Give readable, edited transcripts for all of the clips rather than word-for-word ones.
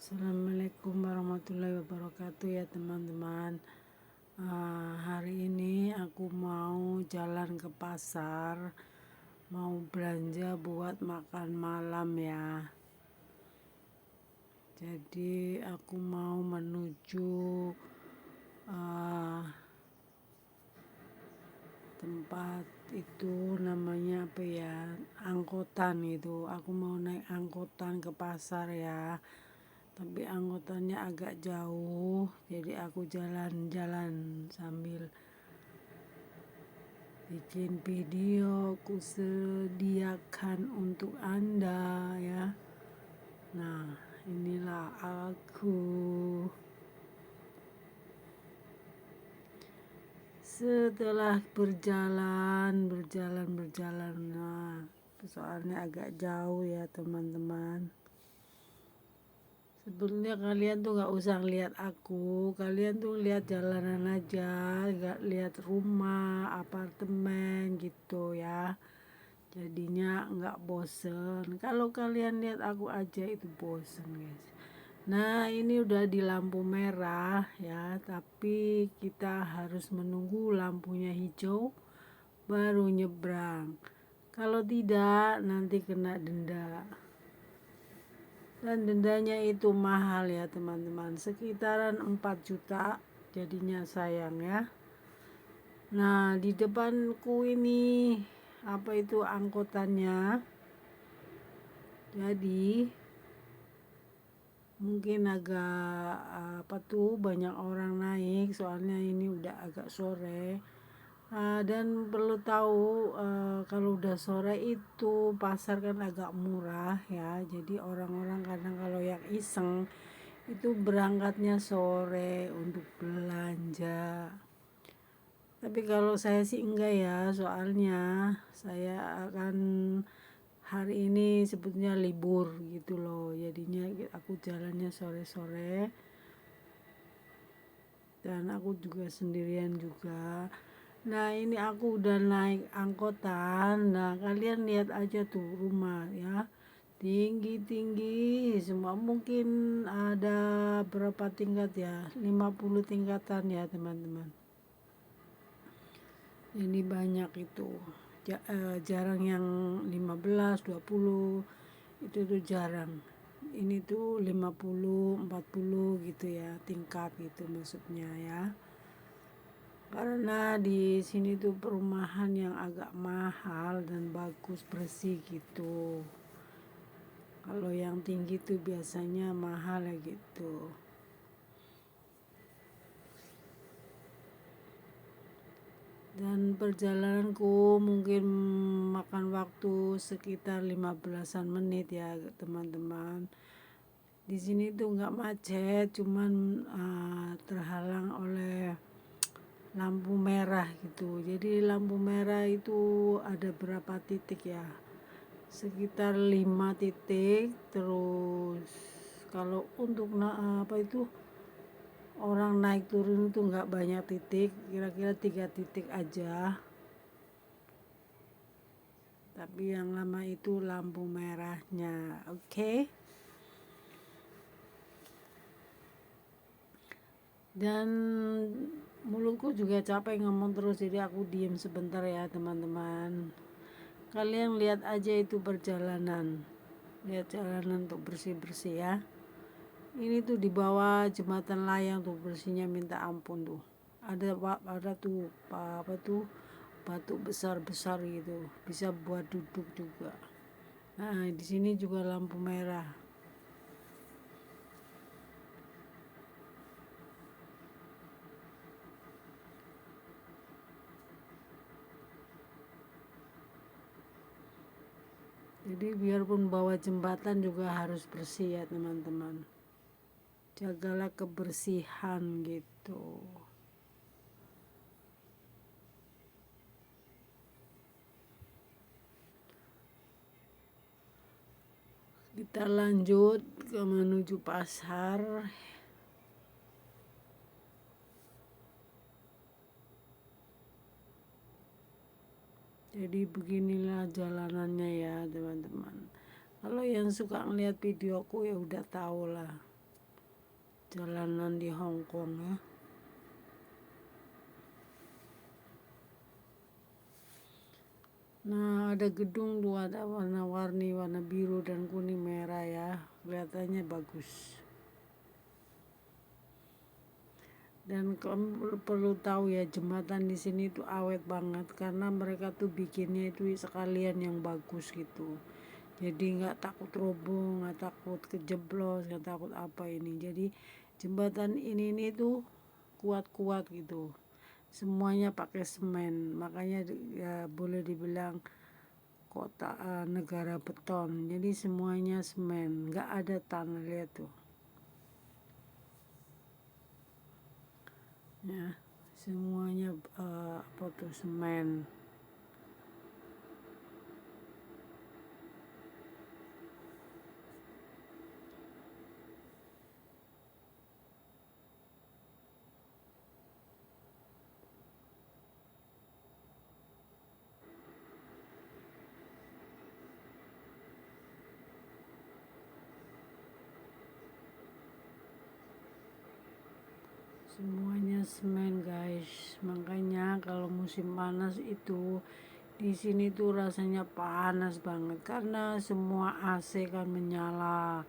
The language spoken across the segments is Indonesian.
Assalamualaikum warahmatullahi wabarakatuh ya teman-teman. Hari ini aku mau jalan ke pasar, mau belanja buat makan malam ya. Jadi aku mau menuju tempat itu namanya apa ya, angkutan itu. Aku mau naik angkutan ke pasar ya, tapi angkutannya agak jauh, jadi aku jalan-jalan sambil bikin video aku sediakan untuk Anda ya. Nah, inilah aku setelah berjalan. Nah, soalnya agak jauh ya teman-teman. Sebenarnya kalian tuh nggak usah lihat aku, kalian tuh lihat jalanan aja, nggak lihat rumah, apartemen gitu ya. Jadinya nggak bosen. Kalau kalian lihat aku aja itu bosen guys. Nah, ini udah di lampu merah ya, tapi kita harus menunggu lampunya hijau baru nyebrang. Kalau tidak nanti kena denda. Dan dendanya itu mahal ya teman-teman, sekitaran 4 juta, jadinya sayang ya. Nah, di depanku ini apa itu angkutannya, jadi mungkin agak banyak orang naik, soalnya ini udah agak sore. Dan perlu tahu, kalau udah sore itu pasar kan agak murah ya, jadi orang-orang kadang kalau yang iseng itu berangkatnya sore untuk belanja. Tapi kalau saya sih enggak ya, soalnya saya akan hari ini sebetulnya libur gitu loh, jadinya aku jalannya sore-sore dan aku juga sendirian juga. Nah, ini aku udah naik angkutan. Nah, kalian lihat aja tuh rumah ya, tinggi-tinggi semua, mungkin ada berapa tingkat ya, 50 tingkatan ya teman-teman. Ini banyak itu, jarang yang 15, 20, itu tuh jarang. Ini tuh 50, 40 gitu ya, tingkat gitu maksudnya ya. Karena di sini tuh perumahan yang agak mahal dan bagus, bersih gitu. Kalau yang tinggi tuh biasanya mahal ya gitu. Dan perjalananku mungkin makan waktu sekitar 15-an menit ya teman-teman. Di sini tuh nggak macet, cuman terhalang oleh lampu merah gitu. Jadi lampu merah itu ada berapa titik ya, sekitar 5 titik. Terus kalau untuk orang naik turun itu nggak banyak titik, kira-kira 3 titik aja. Tapi yang lama itu lampu merahnya. Oke. Dan mulutku juga capek ngomong terus, jadi aku diem sebentar ya teman-teman. Kalian lihat aja itu perjalanan, lihat jalanan untuk bersih-bersih ya. Ini tuh di bawah jembatan layang tuh, bersihnya minta ampun tuh. Ada tuh batu besar-besar gitu, bisa buat duduk juga. Nah, di sini juga lampu merah. Jadi biarpun bawah jembatan juga harus bersih ya teman-teman. Jagalah kebersihan gitu. Kita lanjut ke menuju pasar. Jadi beginilah jalanannya ya teman-teman. Kalau yang suka ngeliat videoku ya udah tau lah. jalanan di Hong Kong ya. Nah, ada gedung tuh, ada warna-warni, warna biru dan kuning merah ya, kelihatannya bagus. Dan kamu perlu tahu ya, jembatan di sini tuh awet banget karena mereka tuh bikinnya itu sekalian yang bagus gitu. Jadi nggak takut roboh, nggak takut kejeblos, nggak takut apa ini. Jadi jembatan ini tuh kuat-kuat gitu. Semuanya pakai semen, makanya ya boleh dibilang kota negara beton. Jadi semuanya semen, nggak ada tanah, lihat tuh ya, semuanya apa tuh, semen. Semuanya semen guys, makanya kalau musim panas itu di sini tuh rasanya panas banget karena semua AC kan menyala.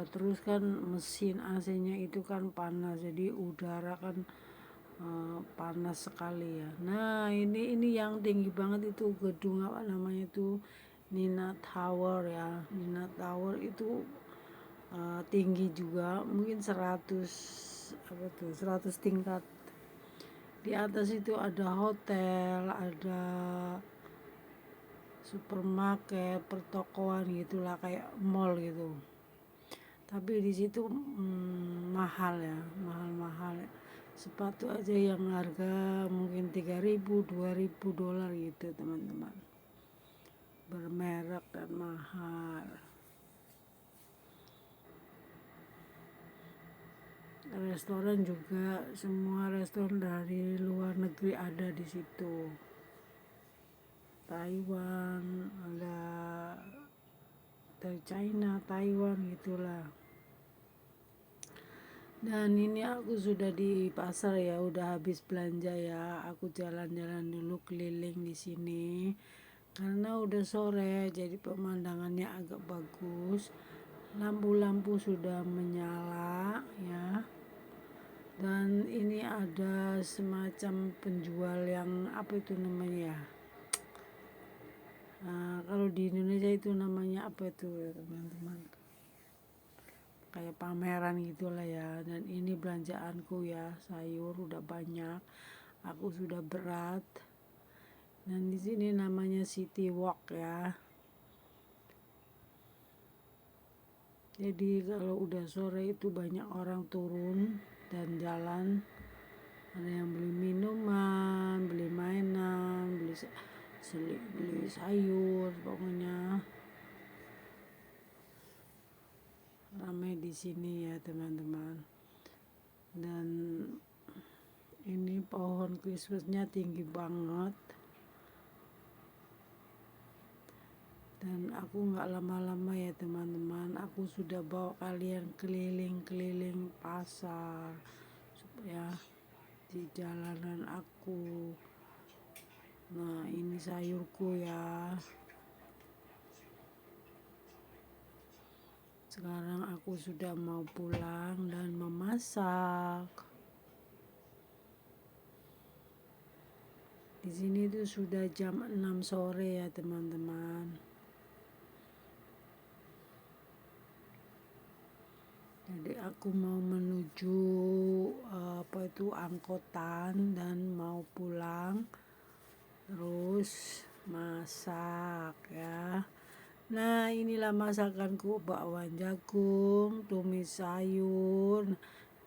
Terus kan mesin AC-nya itu kan panas, jadi udara kan panas sekali ya. Nah, ini yang tinggi banget itu gedung apa namanya itu, Nina Tower ya. Nina Tower itu tinggi juga, mungkin 100 tingkat. Di atas itu ada hotel, ada supermarket, pertokoan gitulah, kayak mall gitu. Tapi di situ mahal ya, mahal-mahal. Sepatu aja yang harga mungkin 3.000, 2.000 dolar gitu teman-teman. Bermerek dan mahal. Restoran juga, semua restoran dari luar negeri ada di situ. Taiwan, ada dari China, Taiwan gitulah. Dan ini aku sudah di pasar ya, udah habis belanja ya. Aku jalan-jalan dulu keliling di sini karena udah sore, jadi pemandangannya agak bagus. Lampu-lampu sudah menyala ya. Dan ini ada semacam penjual yang apa itu namanya ya, kalau di Indonesia itu namanya apa itu teman-teman, kayak pameran gitulah ya. Dan ini belanjaanku ya, sayur udah banyak, aku sudah berat. Dan di sini namanya City Walk ya. Jadi kalau udah sore itu banyak orang turun dan jalan. Ada yang beli minuman, beli mainan, beli sayur, pokoknya ramai di sini ya teman-teman. Dan ini pohon Christmasnya tinggi banget. Dan aku nggak lama-lama ya teman-teman, aku sudah bawa kalian keliling-keliling pasar supaya di jalanan aku. Nah, ini sayurku ya. Sekarang aku sudah mau pulang dan memasak. Di sini tuh sudah jam 6 sore ya teman-teman. Jadi aku mau menuju apa itu angkotan dan mau pulang, terus masak ya. Nah, inilah masakanku, bakwan jagung, tumis sayur.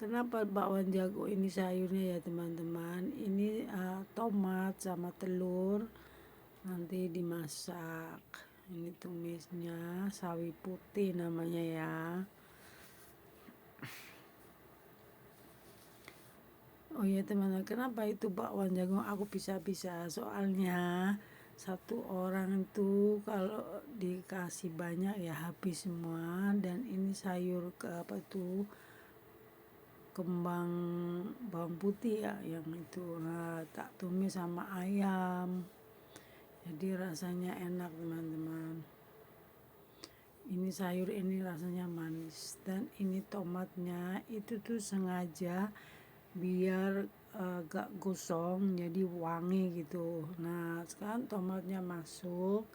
Kenapa bakwan jagung ini sayurnya ya teman-teman? Ini tomat sama telur nanti dimasak. Ini tumisnya sawi putih namanya ya. Oh iya teman-teman, kenapa itu bakwan jagung aku bisa-bisa? Soalnya Satu orang itu kalau dikasih banyak ya habis semua. Dan ini sayur kembang bawang putih ya, yang itu tak tumis sama ayam, jadi rasanya enak teman-teman. Ini sayur ini rasanya manis, dan ini tomatnya itu tuh sengaja biar gak gosong, jadi wangi gitu. Nah sekarang tomatnya masuk,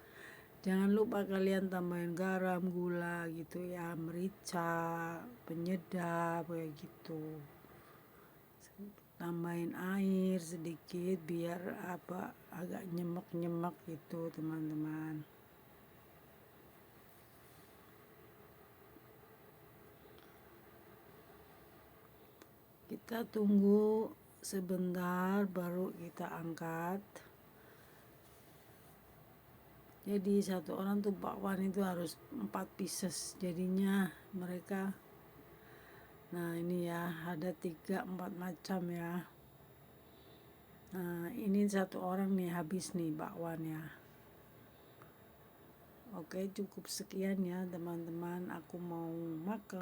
jangan lupa kalian tambahin garam, gula gitu ya, merica, penyedap kayak gitu. Tambahin air sedikit biar agak nyemek-nyemek gitu teman-teman. Kita tunggu sebentar baru kita angkat. Jadi satu orang tuh bakwan itu harus 4 pieces jadinya mereka. Nah ini ya, ada 3-4 macam ya. Nah ini satu orang nih habis nih bakwannya. Oke, cukup sekian ya teman-teman, aku mau makan.